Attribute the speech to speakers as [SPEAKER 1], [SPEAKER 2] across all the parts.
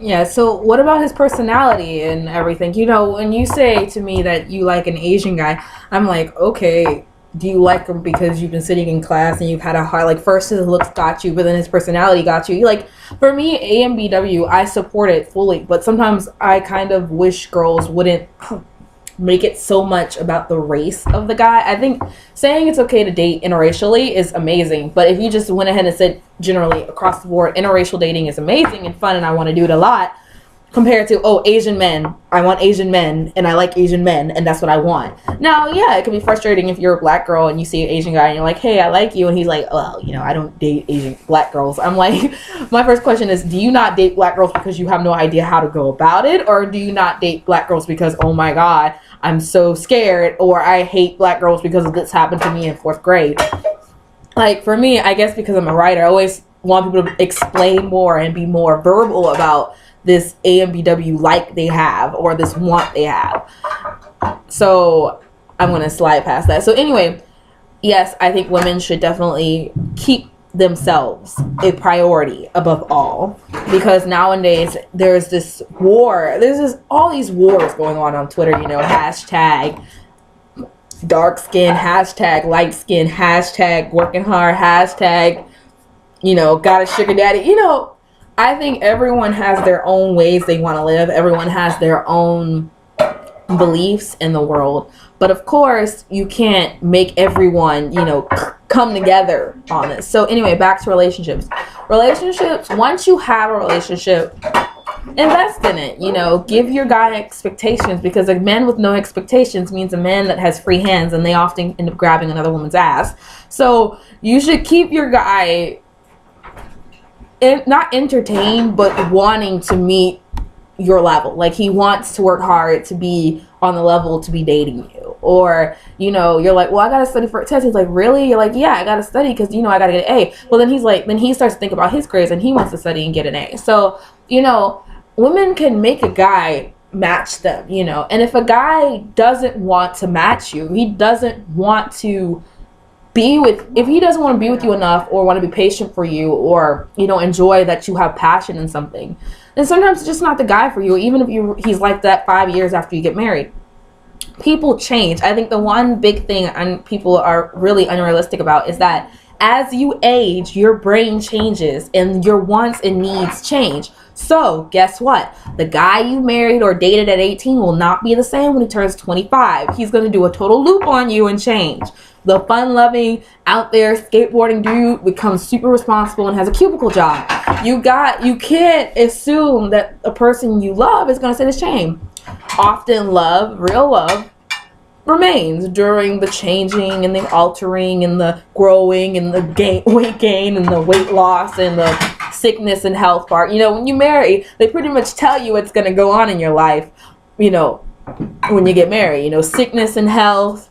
[SPEAKER 1] Yeah, so what about his personality and everything? You know, when you say to me that you like an Asian guy, I'm like, okay, do you like him because you've been sitting in class and you've had a hard, like, first his looks got you, but then his personality got you? Like, for me, AMBW, I support it fully, but sometimes I kind of wish girls wouldn't make it so much about the race of the guy. I think saying it's okay to date interracially is amazing, but if you just went ahead and said generally across the board, interracial dating is amazing and fun and I want to do it a lot, compared to, oh, Asian men, I want Asian men and I like Asian men and that's what I want. Now, yeah, it can be frustrating if you're a black girl and you see an Asian guy and you're like, hey, I like you, and he's like, well, you know, I don't date Asian black girls. I'm like, my first question is, do you not date black girls because you have no idea how to go about it, or do you not date black girls because, oh my god, I'm so scared, or I hate black girls because this happened to me in 4th grade? Like, for me, I guess because I'm a writer, I always want people to explain more and be more verbal about this AMBW like they have, or this want they have. So I'm going to slide past that. So anyway, yes, I think women should definitely keep themselves a priority above all, because nowadays there's this war, all these wars going on Twitter, you know, hashtag dark skin, hashtag light skin, hashtag working hard, hashtag, you know, got a sugar daddy. You know, I think everyone has their own ways they want to live. Everyone has their own beliefs in the world. But of course, you can't make everyone, you know, come together on this. So anyway, back to relationships. Relationships, once you have a relationship, invest in it. You know, give your guy expectations, because a man with no expectations means a man that has free hands, and they often end up grabbing another woman's ass. So you should keep your guy not entertained, but wanting to meet your level. Like, he wants to work hard to be on the level to be dating you. Or, you know, you're like, well, I gotta study for a test. He's like, really? You're like, yeah, I gotta study because, you know, I gotta get an A. Well, then he's like, then he starts to think about his grades and he wants to study and get an A. So, you know, women can make a guy match them, you know. And if a guy doesn't want to match you, he doesn't want to if he doesn't want to be with you enough, or want to be patient for you, or, you know, enjoy that you have passion in something, then sometimes it's just not the guy for you. Even if he's like that 5 years after you get married. People change. I think the one big thing people are really unrealistic about is that as you age, your brain changes and your wants and needs change. So guess what? The guy you married or dated at 18 will not be the same when he turns 25. He's going to do a total loop on you and change. The fun-loving, out there skateboarding dude becomes super responsible and has a cubicle job. You can't assume that a person you love is going to stay the same. Often real love, remains during the changing and the altering and the growing and the weight gain and the weight loss and the sickness and health part. You know, when you marry, they pretty much tell you what's going to go on in your life, you know, when you get married. You know, sickness and health,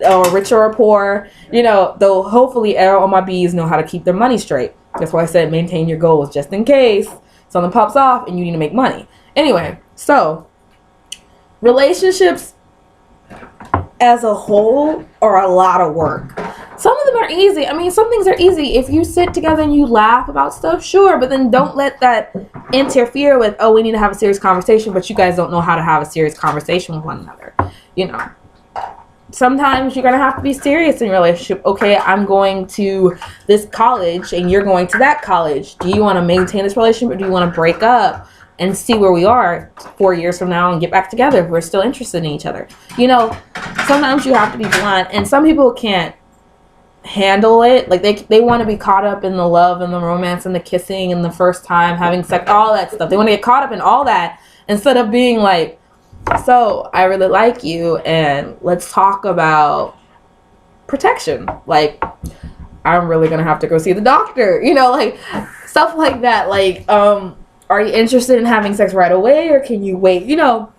[SPEAKER 1] or rich or poor. You know, though hopefully all my bees know how to keep their money straight. That's why I said maintain your goals, just in case something pops off and you need to make money. Anyway, so relationships as a whole are a lot of work. Some of them are easy. I mean, some things are easy. If you sit together and you laugh about stuff, sure, but then don't let that interfere with, oh, we need to have a serious conversation, but you guys don't know how to have a serious conversation with one another. You know, sometimes you're going to have to be serious in your relationship. Okay, I'm going to this college and you're going to that college. Do you want to maintain this relationship, or do you want to break up and see where we are 4 years from now and get back together if we're still interested in each other? You know, sometimes you have to be blunt, and some people can't handle it. Like, they want to be caught up in the love and the romance and the kissing and the first time having sex, all that stuff. They want to get caught up in all that instead of being like, so I really like you and let's talk about protection. Like, I'm really going to have to go see the doctor, you know, like stuff like that. Like, are you interested in having sex right away, or can you wait? You know,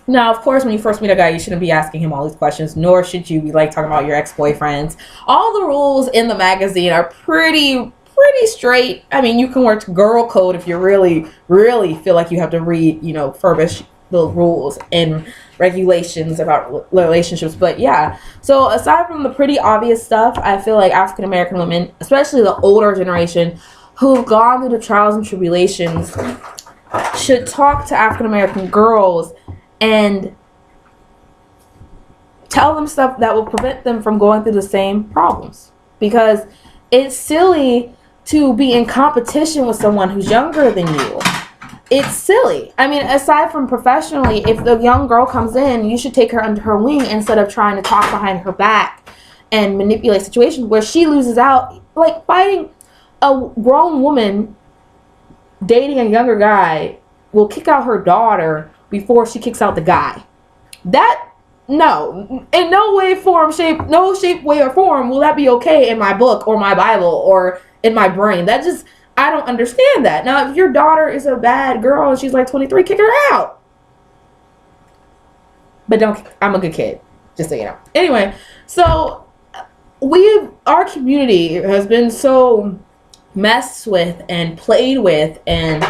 [SPEAKER 1] now, of course, when you first meet a guy, you shouldn't be asking him all these questions, nor should you be like talking about your ex-boyfriends. All the rules in the magazine are pretty straight. I mean, you can work girl code if you really, really feel like you have to read, you know, furbish the rules and regulations about relationships. But yeah, so aside from the pretty obvious stuff, I feel like African American women, especially the older generation, who've gone through the trials and tribulations should talk to African American girls and tell them stuff that will prevent them from going through the same problems. Because it's silly to be in competition with someone who's younger than you. It's silly. I mean, aside from professionally, if the young girl comes in, you should take her under her wing instead of trying to talk behind her back and manipulate situations where she loses out. Like fighting a grown woman dating a younger guy will kick out her daughter before she kicks out the guy. That, no, in no way, form, shape, no shape, way, or form will that be okay in my book or my Bible or in my brain. That just, I don't understand that. Now, if your daughter is a bad girl and she's like 23, kick her out. But don't, I'm a good kid, just so you know. Anyway, so our community has been so messed with and played with and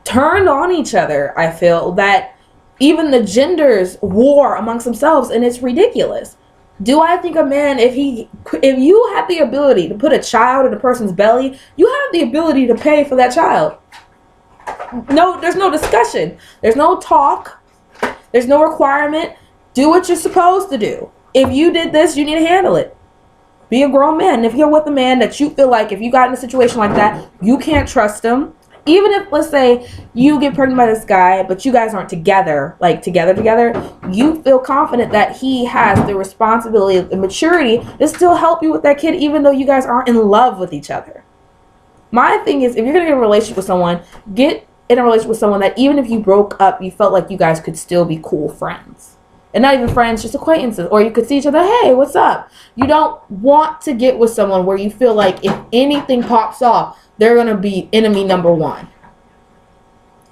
[SPEAKER 1] turned on each other, I feel, that even the genders war amongst themselves, and it's ridiculous. Do I think a man, if you have the ability to put a child in a person's belly, you have the ability to pay for that child. No, there's no discussion. There's no talk. There's no requirement. Do what you're supposed to do. If you did this, you need to handle it. Be a grown man. And if you're with a man that you feel like if you got in a situation like that, you can't trust him. Even if, let's say, you get pregnant by this guy, but you guys aren't together, like together, you feel confident that he has the responsibility and maturity to still help you with that kid, even though you guys aren't in love with each other. My thing is, if you're going to get in a relationship with someone, get in a relationship with someone that even if you broke up, you felt like you guys could still be cool friends. And not even friends, just acquaintances. Or you could see each other, hey, what's up? You don't want to get with someone where you feel like if anything pops off, they're going to be enemy number one.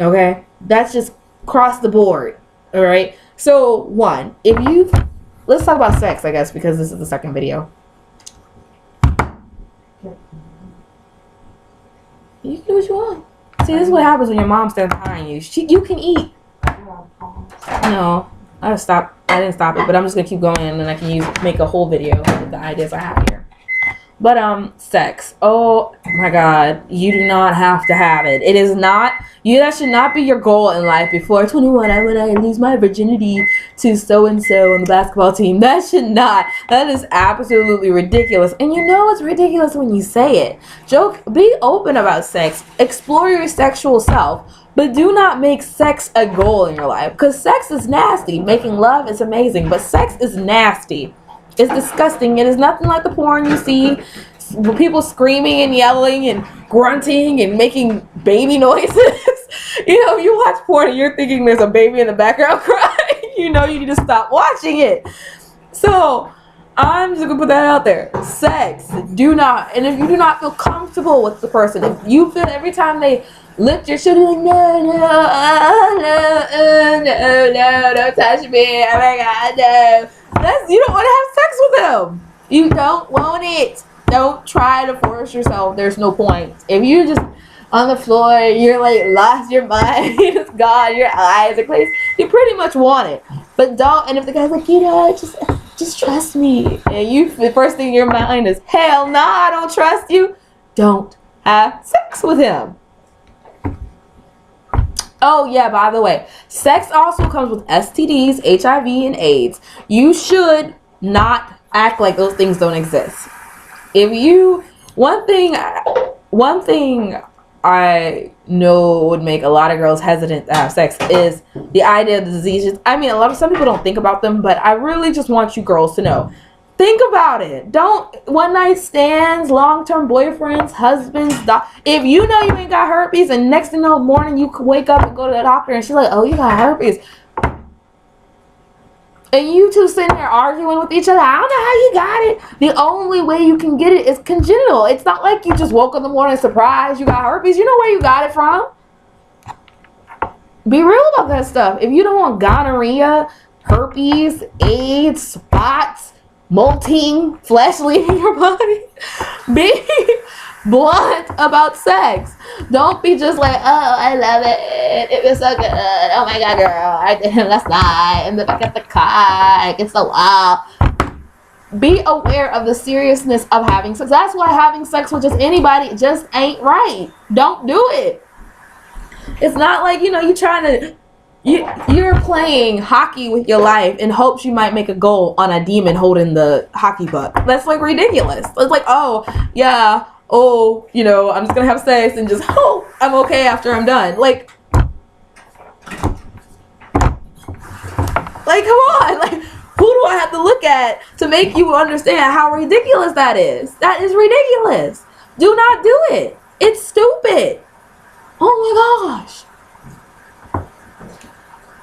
[SPEAKER 1] Okay? That's just across the board. All right? So, one, let's talk about sex, I guess, because this is the second video. You can do what you want. See, this is what happens when your mom stands behind you. You can eat. No, I didn't stop it, but I'm just going to keep going, and then I can make a whole video with the ideas I have here. But, sex. Oh, my God. You do not have to have it. It is not, that should not be your goal in life. Before 21, I lose my virginity to so-and-so on the basketball team. That should not. That is absolutely ridiculous. And you know it's ridiculous when you say it. Be open about sex. Explore your sexual self. But do not make sex a goal in your life. Because sex is nasty. Making love is amazing. But sex is nasty. It's disgusting. It is nothing like the porn you see. People screaming and yelling and grunting and making baby noises. You watch porn and you're thinking there's a baby in the background crying. You need to stop watching it. So, I'm just going to put that out there. Sex. Do not. And if you do not feel comfortable with the person, if you feel every time they lift your shit, like, no, don't touch me. Oh my God, no. You don't want to have sex with them. You don't want it. Don't try to force yourself. There's no point. If you just on the floor, you're like lost your mind, it's gone, your eyes are closed, you pretty much want it. But don't. And if the guy's like, just trust me, and the first thing in your mind is, hell no, I don't trust you. Don't have sex with him. Oh, yeah, by the way, sex also comes with STDs, HIV, and AIDS. You should not act like those things don't exist. One thing I know would make a lot of girls hesitant to have sex is the idea of the diseases. I mean, some people don't think about them, but I really just want you girls to know. Think about it. Don't one night stands, long-term boyfriends, husbands. If you know you ain't got herpes, and next thing you know, morning you could wake up and go to the doctor, and she's like, "Oh, you got herpes," and you two sitting there arguing with each other. I don't know how you got it. The only way you can get it is congenital. It's not like you just woke up in the morning surprised you got herpes. You know where you got it from. Be real about that stuff. If you don't want gonorrhea, herpes, AIDS, spots, molting, flesh leaving your body, be blunt about sex. Don't be just like, oh, I love it. It was so good. Oh my God, girl. I did it last night. And then I got the cock. It's so wow. be aware of the seriousness of having sex. That's why having sex with just anybody just ain't right. Don't do it. It's not like, you trying to, you're playing hockey with your life in hopes you might make a goal on a demon holding the hockey puck. That's like ridiculous. It's like, oh yeah, I'm just gonna have sex and just hope I'm okay after I'm done. Like come on, like who do I have to look at to make you understand how ridiculous that is? That is ridiculous. Do not do it. It's stupid. Oh my gosh.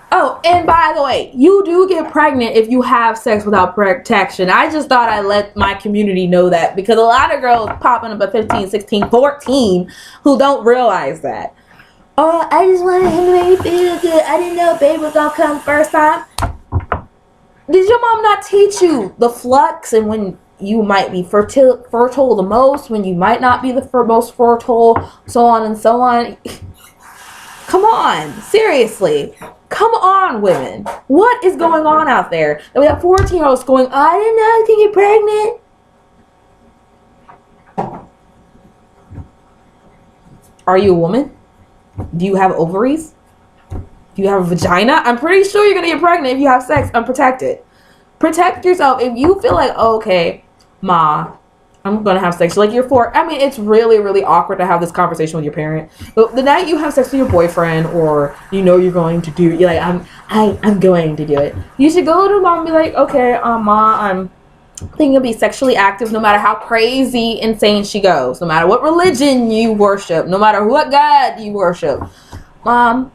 [SPEAKER 1] Oh, and by the way, you do get pregnant if you have sex without protection. I just thought I'd let my community know that, because a lot of girls popping up at 15, 16, 14 who don't realize that. Oh, I just wanted him to make me feel good. I didn't know baby was gonna come first time. Did your mom not teach you the flux and when you might be fertile the most, when you might not be the most fertile, so on and so on? Come on, seriously. Come on, women. What is going on out there? And we have 14-year-olds going, I didn't know I could get pregnant. Are you a woman? Do you have ovaries? Do you have a vagina? I'm pretty sure you're going to get pregnant if you have sex unprotected. Protect yourself. If you feel like, oh, okay, ma, I'm going to have sex. Like, you're 4. I mean, it's really, really awkward to have this conversation with your parent. But the night you have sex with your boyfriend, or you're going to do it, you're like, I'm going to do it. You should go to mom and be like, okay, ma, I'm thinking of be sexually active, no matter how crazy, insane she goes. No matter what religion you worship. No matter what God you worship. Mom,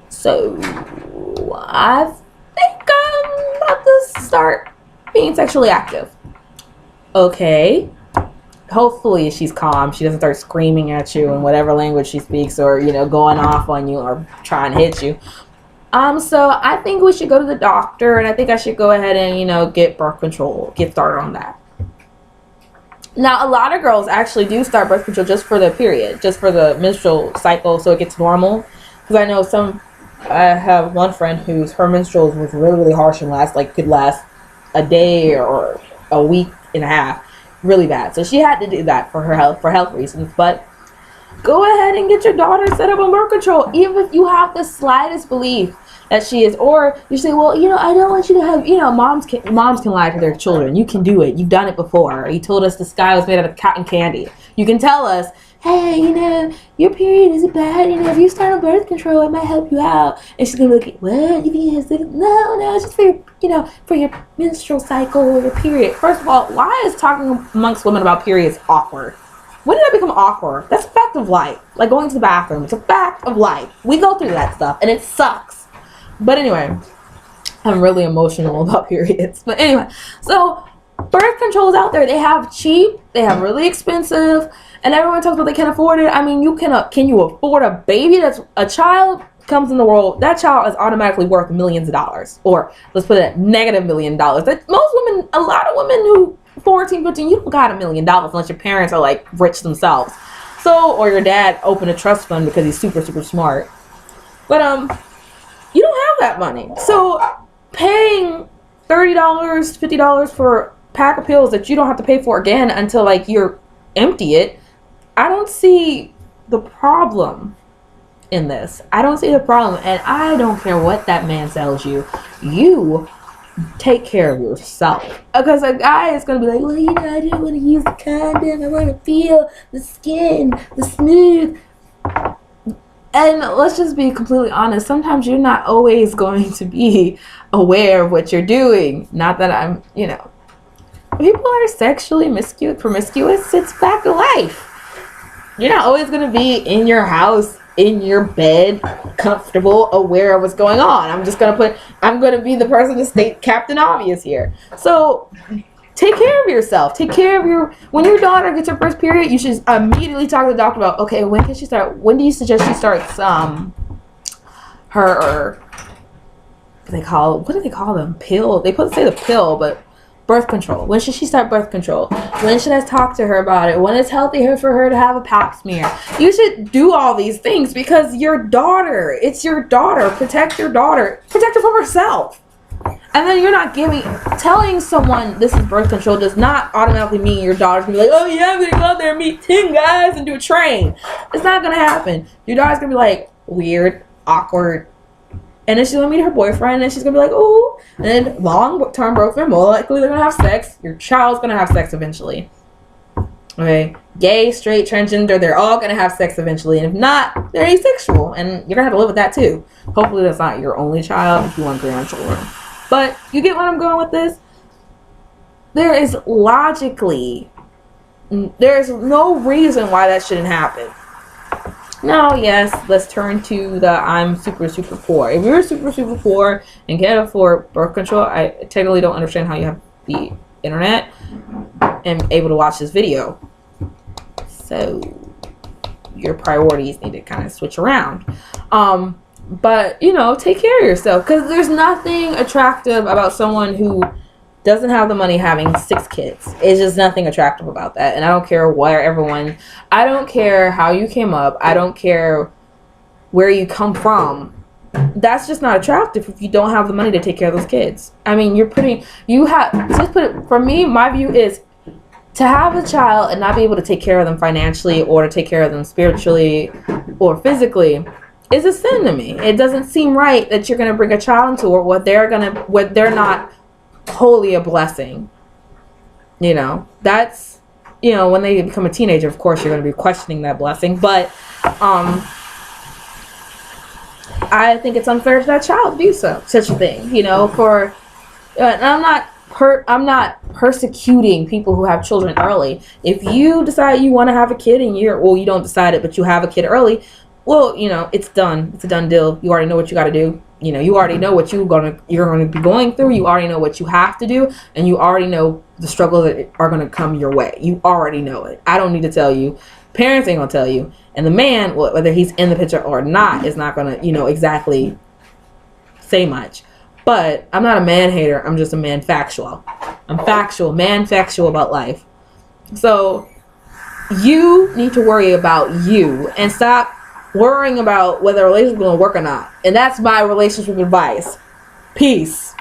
[SPEAKER 1] so I think I'm about to start being sexually active. Okay. Hopefully she's calm. She doesn't start screaming at you in whatever language she speaks, or going off on you or trying to hit you. So I think we should go to the doctor, and I think I should go ahead and get birth control, get started on that. Now, a lot of girls actually do start birth control just for the period, just for the menstrual cycle, so it gets normal. Because I know I have one friend whose her menstruals was really, really harsh and could last a day or a week and a half, really bad. So she had to do that for health reasons. But go ahead and get your daughter set up on birth control, even if you have the slightest belief that she is. Or you say, well, I don't want you to have, moms can lie to their children. You can do it. You've done it before. You told us the sky was made out of cotton candy. You can tell us, hey, your period isn't bad. If you start on birth control, it might help you out. And she's gonna be like, what? You think it's no, it's just for your, for your menstrual cycle or your period. First of all, why is talking amongst women about periods awkward? When did that become awkward? That's a fact of life. Like going to the bathroom. It's a fact of life. We go through that stuff, and it sucks. But anyway, I'm really emotional about periods. But anyway, so birth control is out there. They have cheap, they have really expensive, and everyone talks about they can't afford it. I mean, can you afford a baby? That's a child comes in the world, that child is automatically worth millions of dollars. Or let's put it at negative $1 million. That most women, a lot of women who 14, 15, you don't got $1 million unless your parents are like rich themselves. So, or your dad opened a trust fund because he's super, super smart. But you don't have that money. So paying $30, $50 for a pack of pills that you don't have to pay for again until you're empty it, I don't see the problem in this. I don't see the problem, and I don't care what that man tells you. You take care of yourself. Because a guy is going to be like, well, I didn't want to use the condom. I want to feel the skin, the smooth. And let's just be completely honest. Sometimes you're not always going to be aware of what you're doing. Not that I'm, people are sexually promiscuous. It's fact of life. You're not always going to be in your house, in your bed, comfortable, aware of what's going on. I'm going to be the person to state Captain Obvious here. So take care of yourself. Take care of when your daughter gets her first period, you should immediately talk to the doctor about, okay, when do you suggest she starts, what do they call them? Pill. They say the pill, but birth control. When should she start birth control? When should I talk to her about it? When it's healthy for her to have a pap smear? You should do all these things because it's your daughter. Protect your daughter. Protect her from herself. And then you're not telling someone this is birth control does not automatically mean your daughter's gonna be like, oh yeah, I'm gonna go out there and meet 10 guys and do a train. It's not gonna happen. Your daughter's gonna be like, weird, awkward. And then she's gonna meet her boyfriend and she's gonna be like, ooh. And then long-term boyfriend, more likely they're gonna have sex. Your child's gonna have sex eventually. Okay? Gay, straight, transgender, they're all gonna have sex eventually. And if not, they're asexual. And you're gonna have to live with that too. Hopefully that's not your only child if you want grandchildren. But you get what I'm going with this? There's no reason why that shouldn't happen. Now, yes, let's turn to the I'm super, super poor. If you're super, super poor and can't afford birth control, I technically don't understand how you have the internet and able to watch this video. So your priorities need to kind of switch around. But, you know, take care of yourself. Because there's nothing attractive about someone who doesn't have the money having 6 kids. It's just nothing attractive about that. And I don't care I don't care how you came up. I don't care where you come from. That's just not attractive if you don't have the money to take care of those kids. I mean, for me, my view is to have a child and not be able to take care of them financially or to take care of them spiritually or physically is a sin to me. It doesn't seem right that you're going to bring a child into it what they're not wholly a blessing. You know, that's, you know, when they become a teenager, of course you're going to be questioning that blessing, but I think it's unfair to that child to do such a thing, you know, and I'm not persecuting people who have children early. If you decide you want to have a kid and you don't decide it, but you have a kid early, well, you know, it's done. It's a done deal. You already know what you got to do. You know, you already know what you're going to be going through. You already know what you have to do. And you already know the struggles that are going to come your way. You already know it. I don't need to tell you. Parents ain't going to tell you. And the man, whether he's in the picture or not, is not going to, you know, exactly say much. But I'm not a man hater. I'm just a man factual. I'm man factual about life. So you need to worry about you and stop worrying about whether a relationship is going to work or not. And that's my relationship advice. Peace.